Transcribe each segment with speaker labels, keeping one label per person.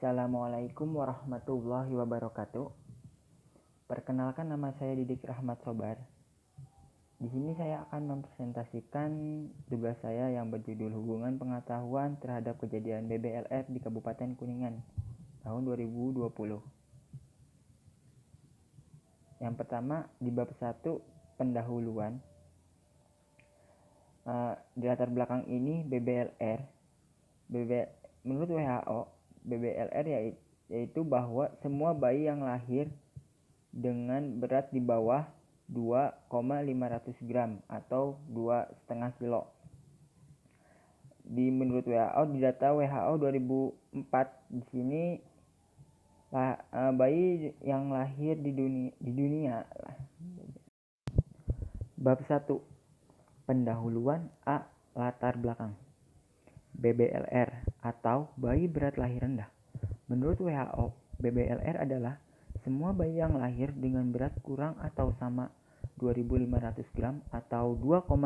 Speaker 1: Assalamualaikum warahmatullahi wabarakatuh. Perkenalkan, nama saya Didik Rahmat Sobar. Di sini saya akan mempresentasikan tugas saya yang berjudul Hubungan Pengetahuan Terhadap Kejadian BBLR di Kabupaten Kuningan tahun 2020. Yang pertama, di bab 1 pendahuluan. Di latar belakang ini menurut WHO, BBLR yaitu bahwa semua bayi yang lahir dengan berat di bawah 2,500 gram atau 2,5 kilo. Menurut WHO, di data WHO 2004, di sini bayi yang lahir di dunia. Bab 1 pendahuluan. A. Latar belakang BBLR atau bayi berat lahir rendah. Menurut WHO, BBLR adalah semua bayi yang lahir dengan berat kurang atau sama 2.500 gram atau 2,5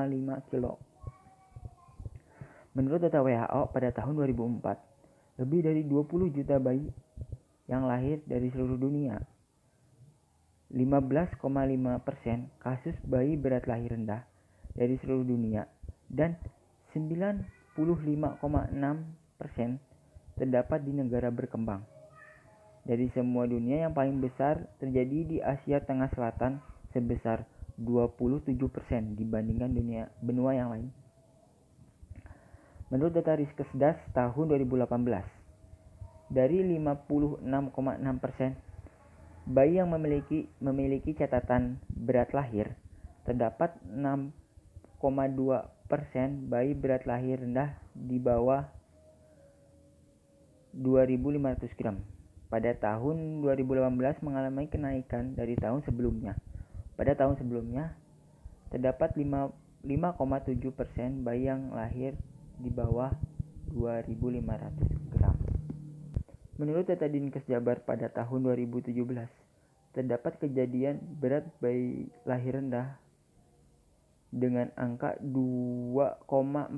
Speaker 1: kilo. Menurut data WHO pada tahun 2004, lebih dari 20 juta bayi yang lahir dari seluruh dunia. 15,5% kasus bayi berat lahir rendah dari seluruh dunia dan 95,6% terdapat di negara berkembang. Dari semua dunia, yang paling besar terjadi di Asia Tengah Selatan sebesar 27% dibandingkan benua yang lain. Menurut data Riskesdas tahun 2018, dari 56,6% bayi yang memiliki catatan berat lahir, terdapat 6,2% bayi berat lahir rendah di bawah 2.500 gram. Pada tahun 2018 mengalami kenaikan dari tahun sebelumnya. Pada tahun sebelumnya, terdapat 5,7% bayi yang lahir di bawah 2.500 gram. Menurut data Dinkes Jabar pada tahun 2017, terdapat kejadian berat bayi lahir rendah dengan angka 2,4%,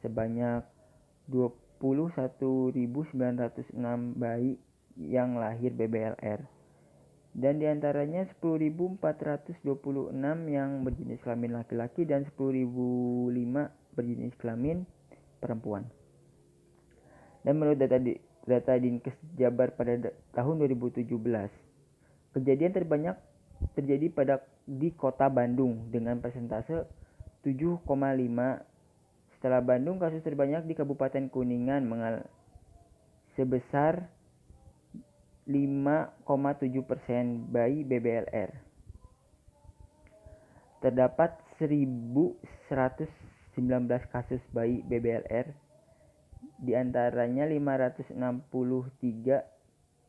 Speaker 1: sebanyak 21.906 bayi yang lahir BBLR, dan diantaranya 10.426 yang berjenis kelamin laki-laki dan 10.005 berjenis kelamin perempuan. Dan menurut data Dinkes Jabar pada tahun 2017, kejadian terbanyak terjadi di kota Bandung dengan persentase 7,5. Setelah Bandung, kasus terbanyak di Kabupaten Kuningan sebesar 5,7% bayi BBLR. Terdapat 1.119 kasus bayi BBLR, diantaranya 563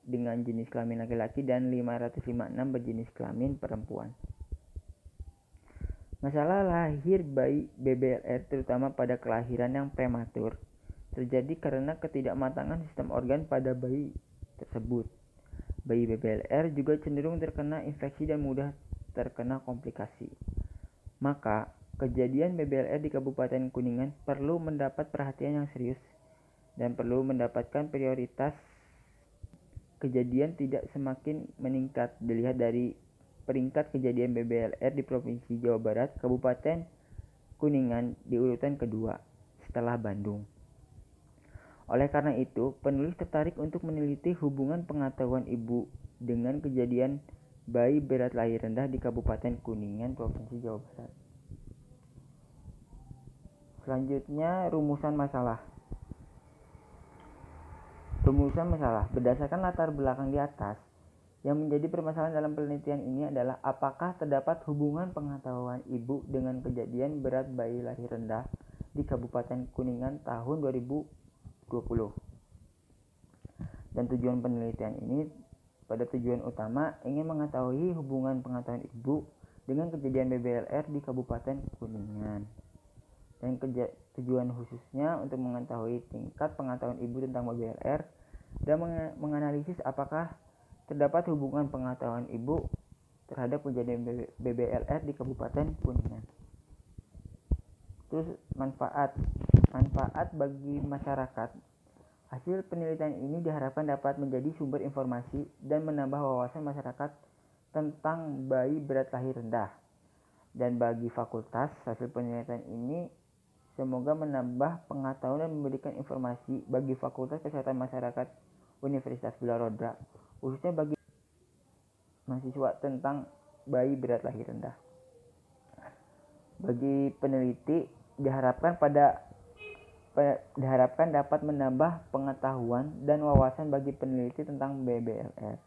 Speaker 1: dengan jenis kelamin laki-laki dan 556 berjenis kelamin perempuan. Masalah lahir bayi BBLR, terutama pada kelahiran yang prematur, terjadi karena ketidakmatangan sistem organ pada bayi tersebut. Bayi BBLR juga cenderung terkena infeksi dan mudah terkena komplikasi. Maka, kejadian BBLR di Kabupaten Kuningan perlu mendapat perhatian yang serius dan perlu mendapatkan prioritas. Kejadian tidak semakin meningkat dilihat dari peringkat kejadian BBLR di Provinsi Jawa Barat. Kabupaten Kuningan di urutan kedua setelah Bandung. Oleh karena itu, penulis tertarik untuk meneliti hubungan pengetahuan ibu dengan kejadian bayi berat lahir rendah di Kabupaten Kuningan, Provinsi Jawa Barat. Selanjutnya, rumusan masalah. Berdasarkan latar belakang di atas, yang menjadi permasalahan dalam penelitian ini adalah apakah terdapat hubungan pengetahuan ibu dengan kejadian berat bayi lahir rendah di Kabupaten Kuningan tahun 2020. Dan tujuan penelitian ini pada tujuan utama ingin mengetahui hubungan pengetahuan ibu dengan kejadian BBLR di Kabupaten Kuningan. Dan tujuan khususnya untuk mengetahui tingkat pengetahuan ibu tentang BBLR dan menganalisis apakah terdapat hubungan pengetahuan ibu terhadap kejadian BBLR di Kabupaten Kuningan. Terus manfaat bagi masyarakat. Hasil penelitian ini diharapkan dapat menjadi sumber informasi dan menambah wawasan masyarakat tentang bayi berat lahir rendah. Dan bagi fakultas, hasil penelitian ini semoga menambah pengetahuan dan memberikan informasi bagi Fakultas Kesehatan Masyarakat Universitas Gula Rodra, khususnya bagi mahasiswa tentang bayi berat lahir rendah. Bagi peneliti, diharapkan dapat menambah pengetahuan dan wawasan bagi peneliti tentang BBLR.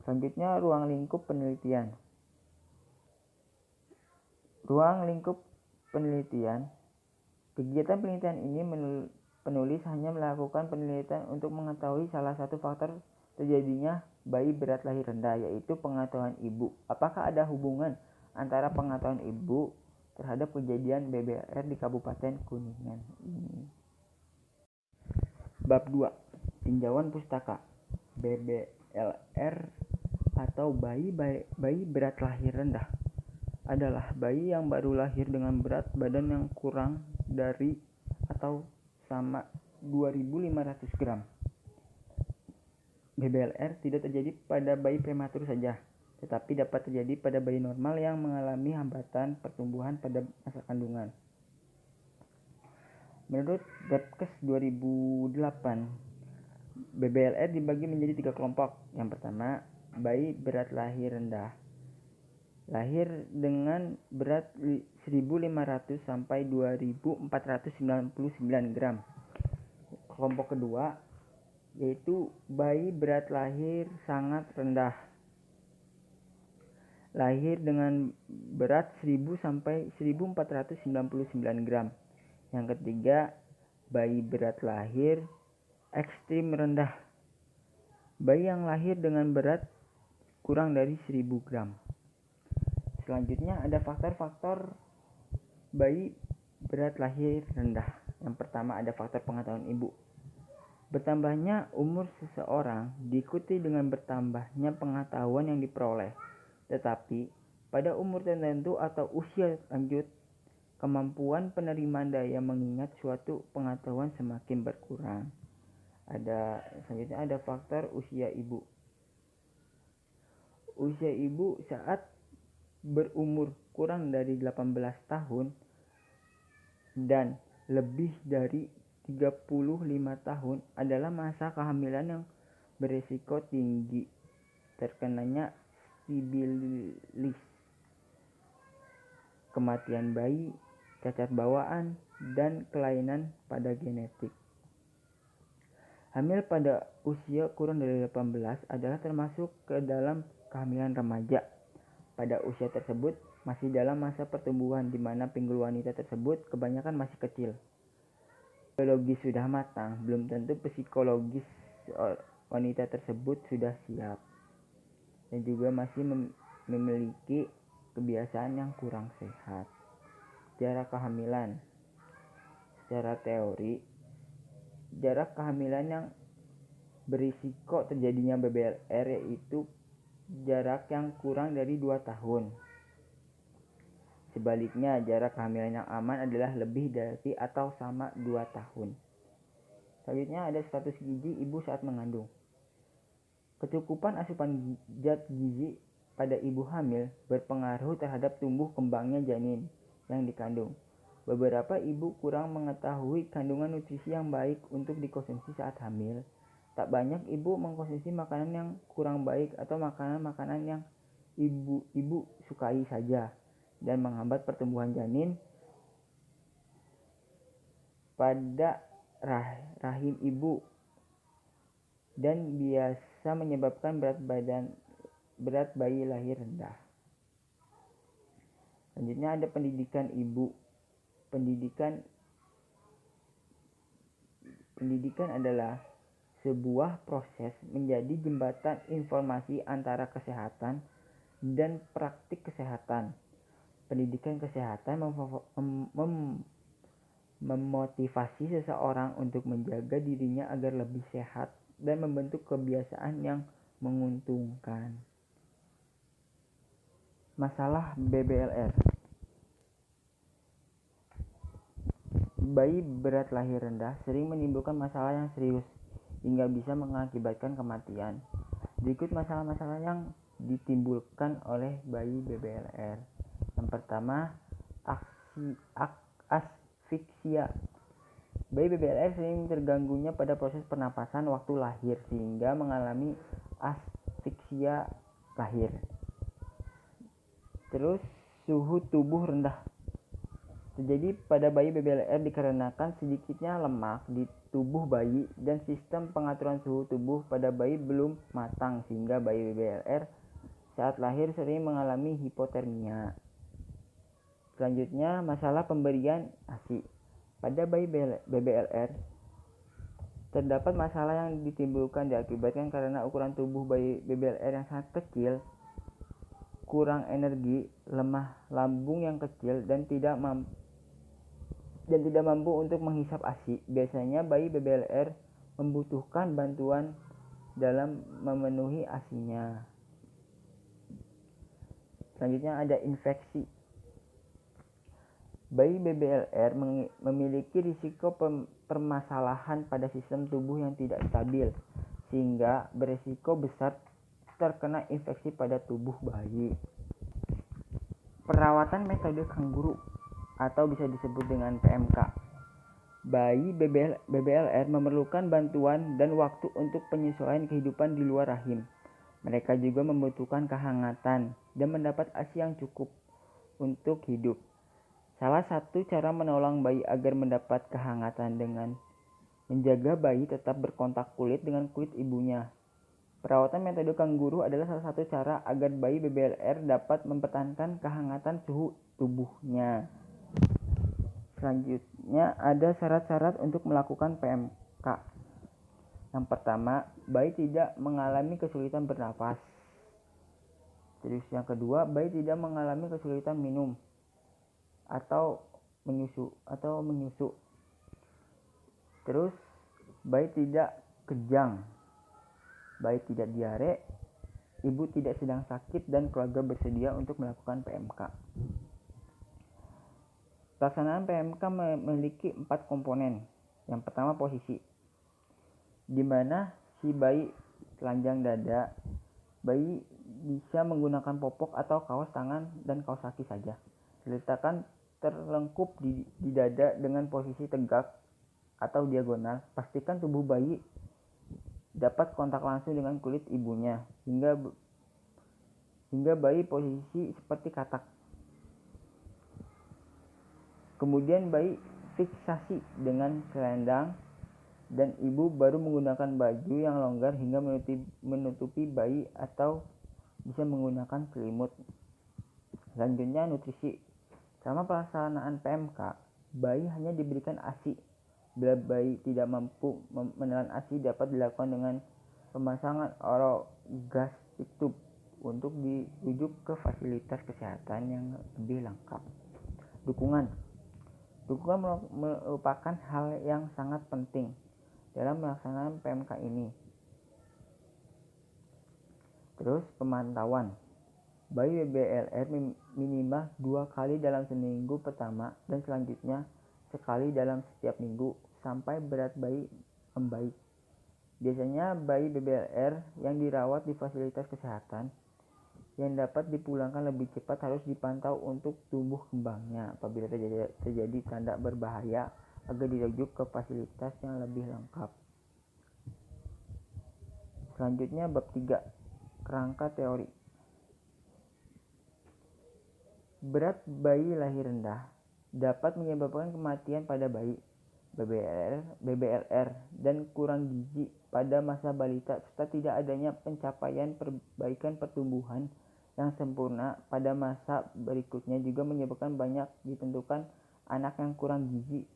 Speaker 1: Selanjutnya, ruang lingkup penelitian. Ruang lingkup penelitian. Kegiatan penelitian ini penulis hanya melakukan penelitian untuk mengetahui salah satu faktor terjadinya bayi berat lahir rendah, yaitu pengetahuan ibu. Apakah ada hubungan antara pengetahuan ibu terhadap kejadian BBLR di Kabupaten Kuningan ini. Bab 2. Tinjauan pustaka. BBLR atau bayi berat lahir rendah adalah bayi yang baru lahir dengan berat badan yang kurang dari atau sama 2.500 gram. BBLR tidak terjadi pada bayi prematur saja, tetapi dapat terjadi pada bayi normal yang mengalami hambatan pertumbuhan pada masa kandungan. Menurut Depkes 2008, BBLR dibagi menjadi 3 kelompok. Yang pertama, bayi berat lahir rendah, lahir dengan berat 1.500 sampai 2.499 gram. Kelompok kedua yaitu bayi berat lahir sangat rendah, lahir dengan berat 1.000 sampai 1.499 gram. Yang ketiga, bayi berat lahir ekstrim rendah, bayi yang lahir dengan berat kurang dari 1.000 gram. Selanjutnya ada faktor-faktor bayi berat lahir rendah. Yang pertama ada faktor pengetahuan ibu. Bertambahnya umur seseorang diikuti dengan bertambahnya pengetahuan yang diperoleh. Tetapi pada umur tertentu atau usia lanjut, kemampuan penerimaan daya mengingat suatu pengetahuan semakin berkurang. Selanjutnya ada faktor usia ibu. Usia ibu saat berumur kurang dari 18 tahun dan lebih dari 35 tahun adalah masa kehamilan yang berisiko tinggi terkenanya sibilis, kematian bayi, cacat bawaan, dan kelainan pada genetik. Hamil pada usia kurang dari 18 adalah termasuk ke dalam kehamilan remaja. Pada usia tersebut masih dalam masa pertumbuhan, di mana pinggul wanita tersebut kebanyakan masih kecil. Biologis sudah matang, belum tentu psikologis wanita tersebut sudah siap dan juga masih memiliki kebiasaan yang kurang sehat. Jarak kehamilan. Secara teori, jarak kehamilan yang berisiko terjadinya BBLR yaitu jarak yang kurang dari 2 tahun. Sebaliknya, jarak kehamilan yang aman adalah lebih dari atau sama 2 tahun. Selanjutnya ada status gizi ibu saat mengandung. Kecukupan asupan zat gizi pada ibu hamil berpengaruh terhadap tumbuh kembangnya janin yang dikandung. Beberapa ibu kurang mengetahui kandungan nutrisi yang baik untuk dikonsumsi saat hamil. Tak banyak ibu mengkonsumsi makanan yang kurang baik atau makanan-makanan yang ibu sukai saja dan menghambat pertumbuhan janin pada rahim ibu dan biasa menyebabkan berat bayi lahir rendah. Selanjutnya ada pendidikan ibu. Pendidikan adalah sebuah proses menjadi jembatan informasi antara kesehatan dan praktik kesehatan. Pendidikan kesehatan memotivasi seseorang untuk menjaga dirinya agar lebih sehat dan membentuk kebiasaan yang menguntungkan. Masalah BBLR. Bayi berat lahir rendah sering menimbulkan masalah yang serius hingga bisa mengakibatkan kematian. Berikut masalah-masalah yang ditimbulkan oleh bayi BBLR. Yang pertama, asfiksia. Bayi BBLR sering terganggunya pada proses pernapasan waktu lahir sehingga mengalami asfiksia lahir. Terus, suhu tubuh rendah terjadi pada bayi BBLR dikarenakan sedikitnya lemak di tubuh bayi dan sistem pengaturan suhu tubuh pada bayi belum matang sehingga bayi BBLR saat lahir sering mengalami hipotermia. Selanjutnya, masalah pemberian ASI. Pada bayi BBLR terdapat masalah yang ditimbulkan diakibatkan karena ukuran tubuh bayi BBLR yang sangat kecil, kurang energi, lemah lambung yang kecil, dan tidak mampu untuk menghisap ASI. Biasanya bayi BBLR membutuhkan bantuan dalam memenuhi ASI-nya. Selanjutnya ada infeksi. Bayi BBLR memiliki risiko permasalahan pada sistem tubuh yang tidak stabil, sehingga berisiko besar terkena infeksi pada tubuh bayi. Perawatan metode kanguru atau bisa disebut dengan PMK. Bayi BBLR memerlukan bantuan dan waktu untuk penyesuaian kehidupan di luar rahim. Mereka juga membutuhkan kehangatan dan mendapat ASI yang cukup untuk hidup. Salah satu cara menolong bayi agar mendapat kehangatan dengan menjaga bayi tetap berkontak kulit dengan kulit ibunya. Perawatan metode kanguru adalah salah satu cara agar bayi BBLR dapat mempertahankan kehangatan suhu tubuhnya. Selanjutnya ada syarat-syarat untuk melakukan PMK. Yang pertama, bayi tidak mengalami kesulitan bernapas. Terus yang kedua, bayi tidak mengalami kesulitan minum atau menyusu. Terus bayi tidak kejang, bayi tidak diare, ibu tidak sedang sakit, dan keluarga bersedia untuk melakukan PMK. Pelaksanaan PMK memiliki 4 komponen. Yang pertama, posisi, di mana si bayi telanjang dada. Bayi bisa menggunakan popok atau kaos tangan dan kaos kaki saja. Diletakkan terlengkup di dada dengan posisi tegak atau diagonal. Pastikan tubuh bayi dapat kontak langsung dengan kulit ibunya hingga bayi posisi seperti katak. Kemudian bayi fiksasi dengan selendang dan ibu baru menggunakan baju yang longgar hingga menutupi bayi atau bisa menggunakan selimut. Selanjutnya, nutrisi. Selama pelaksanaan PMK, bayi hanya diberikan ASI. Bila bayi tidak mampu menelan ASI, dapat dilakukan dengan pemasangan orogastric tube untuk dirujuk ke fasilitas kesehatan yang lebih lengkap. Dukungan merupakan hal yang sangat penting dalam melaksanakan PMK ini. Terus pemantauan. Bayi BBLR minimal 2 kali dalam seminggu pertama dan selanjutnya sekali dalam setiap minggu sampai berat bayi membaik. Biasanya bayi BBLR yang dirawat di fasilitas kesehatan yang dapat dipulangkan lebih cepat harus dipantau untuk tumbuh kembangnya. Apabila terjadi tanda berbahaya, agar dirujuk ke fasilitas yang lebih lengkap. Selanjutnya bab 3, kerangka teori. Berat bayi lahir rendah dapat menyebabkan kematian pada bayi BBLR dan kurang gizi pada masa balita serta tidak adanya pencapaian perbaikan pertumbuhan yang sempurna pada masa berikutnya juga menyebabkan banyak ditentukan anak yang kurang gizi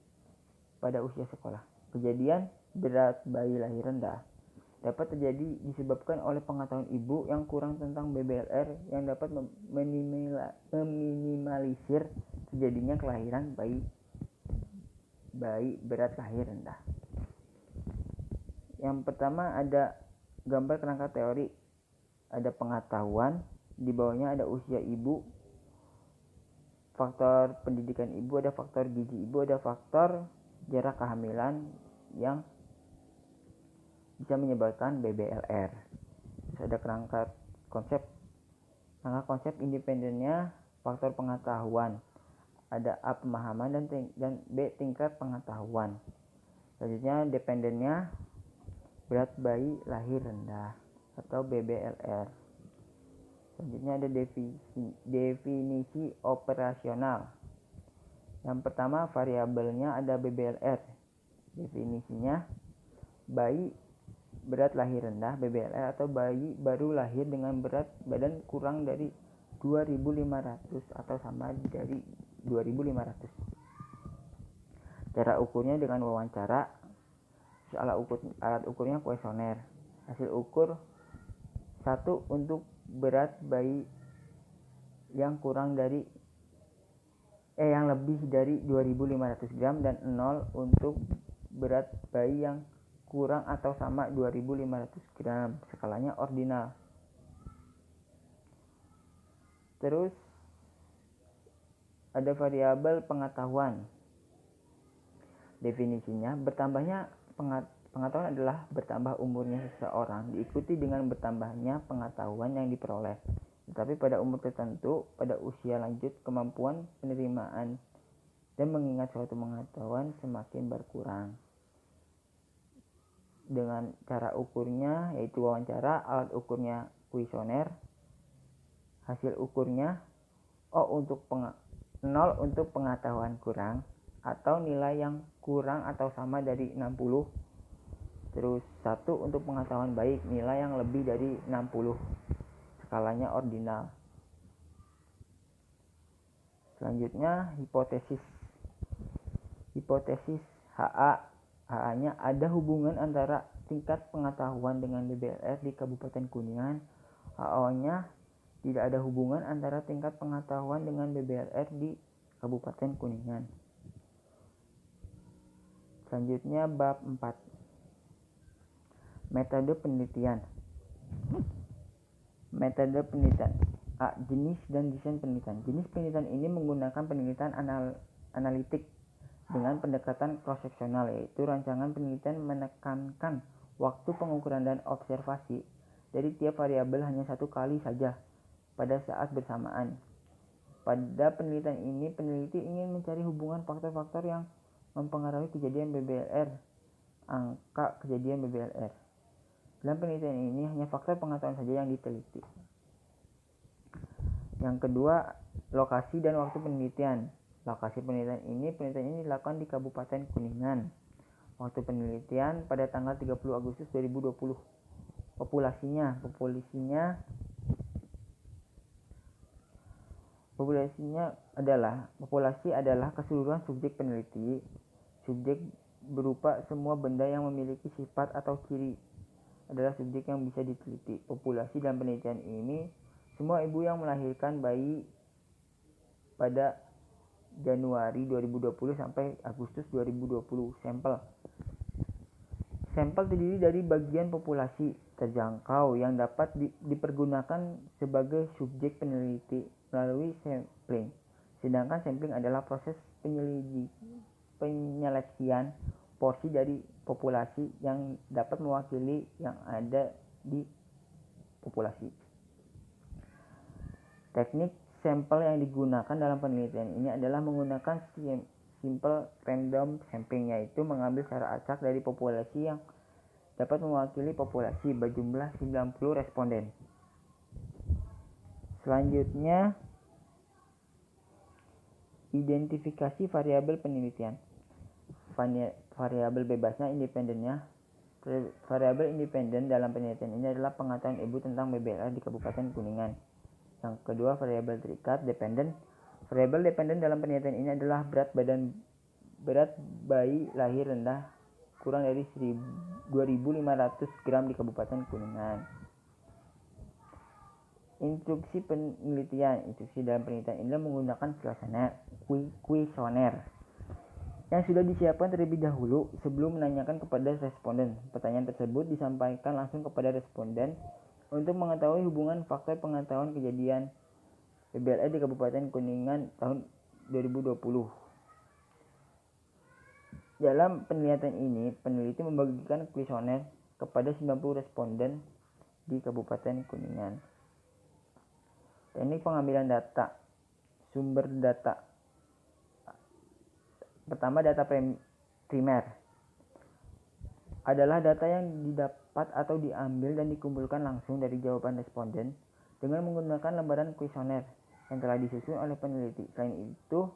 Speaker 1: pada usia sekolah. Kejadian berat bayi lahir rendah dapat terjadi disebabkan oleh pengetahuan ibu yang kurang tentang BBLR yang dapat meminimalisir terjadinya kelahiran bayi berat lahir rendah. Yang pertama ada gambar kerangka teori, ada pengetahuan, di bawahnya ada usia ibu, faktor pendidikan ibu, ada faktor gizi ibu, ada faktor jarak kehamilan yang bisa menyebabkan BBLR. Terus ada kerangka konsep independennya faktor pengetahuan. Ada A, pemahaman, dan B, tingkat pengetahuan. Selanjutnya dependennya berat bayi lahir rendah atau BBLR. Selanjutnya ada definisi operasional. Yang pertama, variabelnya ada BBLR. Definisinya, bayi berat lahir rendah BBLR atau bayi baru lahir dengan berat badan kurang dari 2.500 atau sama dari 2.500. Cara ukurnya dengan wawancara. Alat ukurnya kuesioner. Hasil ukur 1 untuk berat bayi yang lebih dari 2.500 gram dan 0 untuk berat bayi yang kurang atau sama 2.500 gram. Skalanya ordinal. Terus ada variabel pengetahuan. Definisinya, bertambahnya pengetahuan adalah bertambah umurnya seseorang diikuti dengan bertambahnya pengetahuan yang diperoleh. Tetapi pada umur tertentu, pada usia lanjut, kemampuan penerimaan dan mengingat suatu pengetahuan semakin berkurang. Dengan cara ukurnya yaitu wawancara, alat ukurnya kuesioner, hasil ukurnya 0 untuk pengetahuan kurang atau nilai yang kurang atau sama dari 60. Terus 1 untuk pengetahuan baik, nilai yang lebih dari 60. Skalanya ordinal. Selanjutnya hipotesis. Hipotesis HA-nya ada hubungan antara tingkat pengetahuan dengan BBLR di Kabupaten Kuningan. HO-nya tidak ada hubungan antara tingkat pengetahuan dengan BBLR di Kabupaten Kuningan. Selanjutnya bab 4. Metode penelitian. Metode penelitian. A. Jenis dan desain penelitian. Jenis penelitian ini menggunakan penelitian analitik dengan pendekatan cross-seksional, yaitu rancangan penelitian menekankan waktu pengukuran dan observasi dari tiap variabel hanya 1 kali saja pada saat bersamaan. Pada penelitian ini, peneliti ingin mencari hubungan faktor-faktor yang mempengaruhi kejadian BBLR, angka kejadian BBLR. Dalam penelitian ini, hanya faktor pengetahuan saja yang diteliti. Yang kedua, lokasi dan waktu penelitian. Lokasi penelitian ini dilakukan di Kabupaten Kuningan. Waktu penelitian pada tanggal 30 Agustus 2020. Populasi adalah keseluruhan subjek peneliti. Subjek berupa semua benda yang memiliki sifat atau ciri adalah subjek yang bisa diteliti. Populasi dalam penelitian ini semua ibu yang melahirkan bayi pada Januari 2020 sampai Agustus 2020. Sampel terdiri dari bagian populasi terjangkau yang dapat dipergunakan sebagai subjek peneliti melalui sampling. Sedangkan sampling adalah proses penyeleksian porsi dari populasi yang dapat mewakili yang ada di populasi. Teknik sampel yang digunakan dalam penelitian ini adalah menggunakan simple random sampling, yaitu mengambil secara acak dari populasi yang dapat mewakili populasi berjumlah 90 responden. Selanjutnya, identifikasi variabel penelitian. Variabel bebasnya independennya. Variabel independen dalam penelitian ini adalah pengetahuan ibu tentang BBLR di Kabupaten Kuningan. Yang kedua, variabel terikat dependen. Variabel dependen dalam penelitian ini adalah berat bayi lahir rendah kurang dari 2.500 gram di Kabupaten Kuningan. Instruksi penelitian. Instruksi dalam penelitian ini menggunakan kuesioner yang sudah disiapkan terlebih dahulu sebelum menanyakan kepada responden. Pertanyaan tersebut disampaikan langsung kepada responden untuk mengetahui hubungan faktor pengetahuan kejadian BBLR di Kabupaten Kuningan tahun 2020. Dalam penelitian ini, peneliti membagikan kuesioner kepada 90 responden di Kabupaten Kuningan. Teknik pengambilan data. Sumber data. Pertama, data primer adalah data yang didapat atau diambil dan dikumpulkan langsung dari jawaban responden dengan menggunakan lembaran kuesioner yang telah disusun oleh peneliti. Selain itu,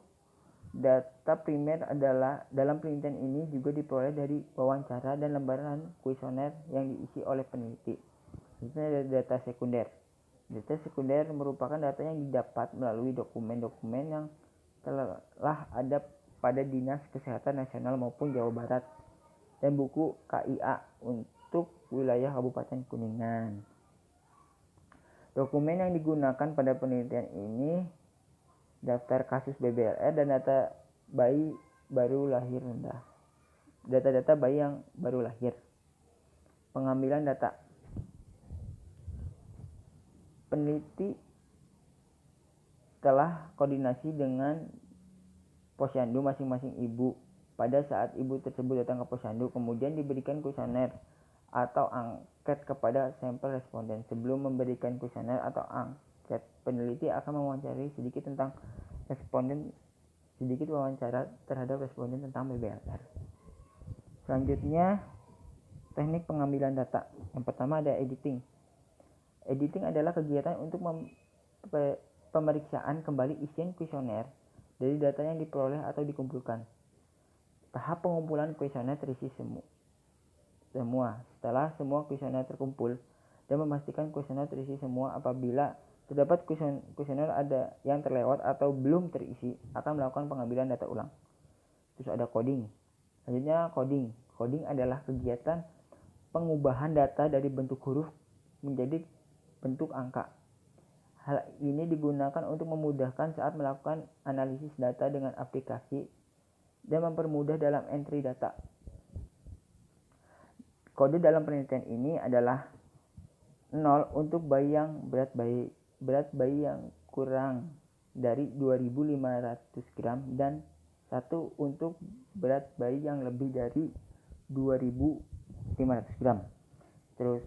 Speaker 1: data primer adalah dalam penelitian ini juga diperoleh dari wawancara dan lembaran kuesioner yang diisi oleh peneliti. Selanjutnya ada data sekunder. Data sekunder merupakan data yang didapat melalui dokumen-dokumen yang telah ada pada Dinas Kesehatan Nasional maupun Jawa Barat dan buku KIA untuk wilayah Kabupaten Kuningan. Dokumen yang digunakan pada penelitian ini daftar kasus BBLR dan data bayi baru lahir rendah. Data-data bayi yang baru lahir. Pengambilan data. Peneliti telah koordinasi dengan posyandu masing-masing ibu. Pada saat ibu tersebut datang ke posyandu, kemudian diberikan kuesioner atau angket kepada sampel responden. Sebelum memberikan kuesioner atau angket, peneliti akan mewawancari sedikit wawancara terhadap responden tentang BBLR. Selanjutnya, teknik pengambilan data. Yang pertama ada editing. Editing adalah kegiatan untuk pemeriksaan kembali isian kuesioner dari data yang diperoleh atau dikumpulkan. Tahap pengumpulan kuesioner terisi semua. Setelah semua kuesioner terkumpul dan memastikan kuesioner terisi semua, apabila terdapat kuesioner ada yang terlewat atau belum terisi, akan melakukan pengambilan data ulang. Terus ada coding. Selanjutnya coding. Coding adalah kegiatan pengubahan data dari bentuk huruf menjadi bentuk angka. Hal ini digunakan untuk memudahkan saat melakukan analisis data dengan aplikasi dan mempermudah dalam entry data. Kode dalam penelitian ini adalah 0 untuk bayi yang berat bayi yang kurang dari 2.500 gram dan 1 untuk berat bayi yang lebih dari 2.500 gram. Terus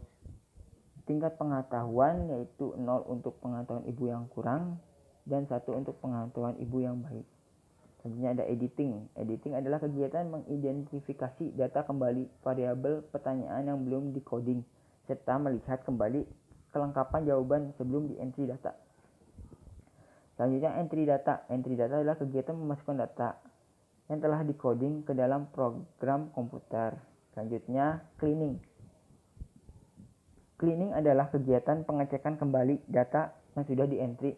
Speaker 1: tingkat pengetahuan yaitu 0 untuk pengetahuan ibu yang kurang dan 1 untuk pengetahuan ibu yang baik. Selanjutnya ada editing. Editing adalah kegiatan mengidentifikasi data kembali variabel pertanyaan yang belum dikoding serta melihat kembali kelengkapan jawaban sebelum di entry data. Selanjutnya entry data. Entry data adalah kegiatan memasukkan data yang telah dikoding ke dalam program komputer. Selanjutnya cleaning. Cleaning adalah kegiatan pengecekan kembali data yang sudah di entry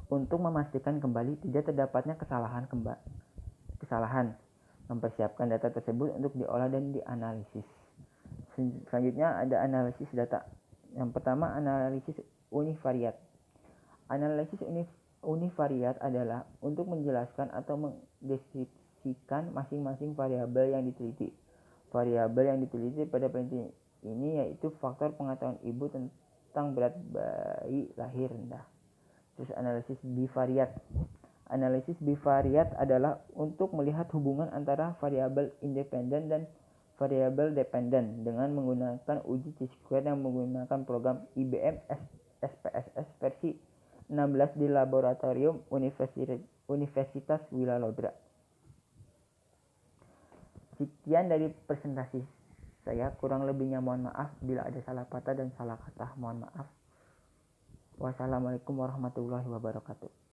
Speaker 1: untuk memastikan kembali tidak terdapatnya kesalahan, mempersiapkan data tersebut untuk diolah dan dianalisis. Selanjutnya ada analisis data. Yang pertama analisis univariat. Analisis univariat adalah untuk menjelaskan atau mendeskripsikan masing-masing variabel yang diteliti. Variabel yang diteliti pada penelitian ini yaitu faktor pengetahuan ibu tentang berat bayi lahir rendah. Terus analisis bivariat. Analisis bivariat adalah untuk melihat hubungan antara variabel independen dan variabel dependen dengan menggunakan uji Chi-square yang menggunakan program IBM SPSS versi 16 di laboratorium Universitas Wilalodra. Sekian dari presentasi saya, kurang lebihnya mohon maaf bila ada salah kata dan salah kata, mohon maaf. Wassalamualaikum warahmatullahi wabarakatuh.